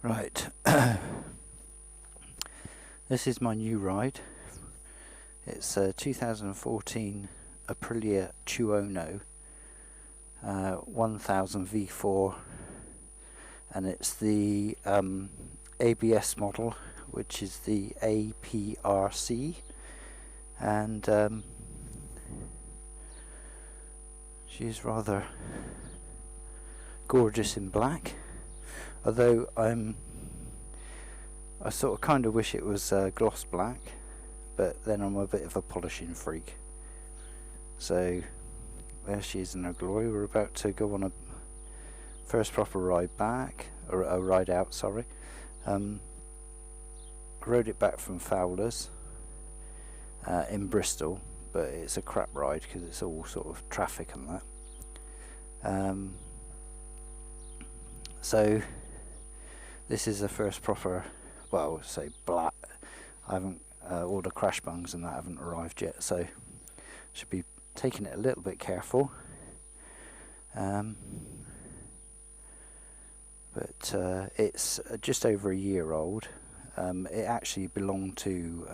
Right, this is my new ride. It's a 2014 Aprilia Tuono 1000 V4, and it's the ABS model, which is the APRC, and she's rather gorgeous in black. Although I sort of kind of wish it was gloss black, but then I'm a bit of a polishing freak. So there she is in her glory. We're about to go on a first proper ride back, or a ride out, sorry. Rode it back from Fowler's in Bristol, but it's a crap ride because it's all sort of traffic and that. So this is the first proper, well, say black. I haven't all the crash bungs and that haven't arrived yet, so should be taking it a little bit careful. But it's just over a year old. It actually belonged to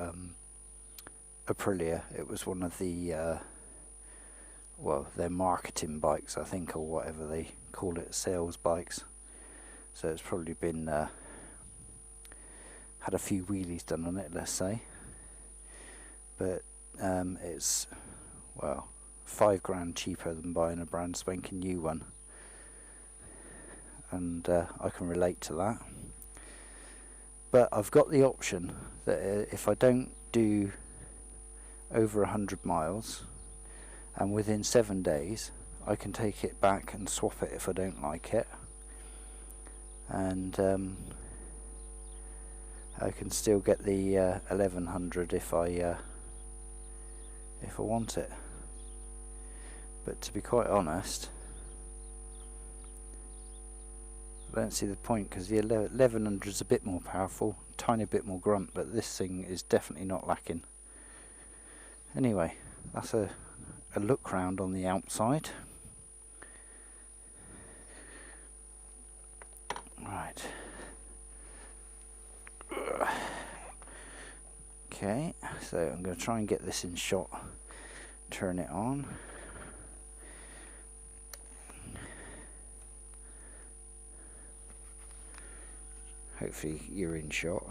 Aprilia. It was one of the well, their marketing bikes, I think, or whatever they call it, sales bikes. So it's probably been had a few wheelies done on it, let's say. But it's, well, £5 cheaper than buying a brand spanking new one, and I can relate to that. But I've got the option that if I don't do over 100 miles, and within 7 days, I can take it back and swap it if I don't like it, and I can still get the 1100 if I want it. But to be quite honest, I don't see the point, because the 1100 is a bit more powerful, tiny bit more grunt, but this thing is definitely not lacking. Anyway, that's a look round on the outside. Right. Okay, so I'm going to try and get this in shot, turn it on. Hopefully you're in shot.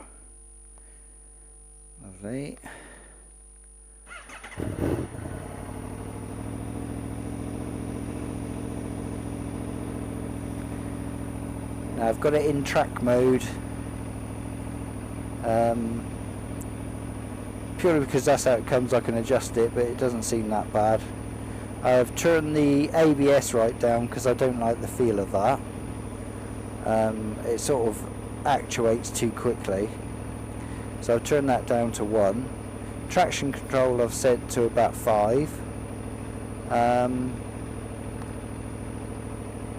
Lovely. Now I've got it in track mode, purely because that's how it comes. I can adjust it, but it doesn't seem that bad. I've turned the ABS right down because I don't like the feel of that. It sort of actuates too quickly, so I've turned that down to 1. Traction control I've set to about 5,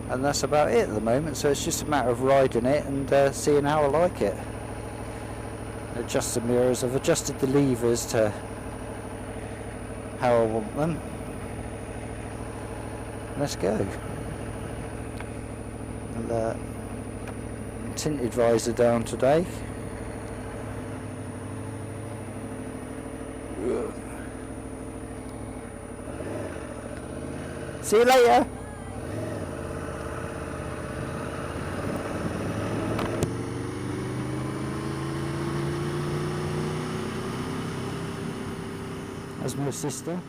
and that's about it at the moment. So it's just a matter of riding it and seeing how I like it. Adjust the mirrors. I've adjusted the levers to how I want them. Let's go. And tinted visor down today. See you later. That's my sister.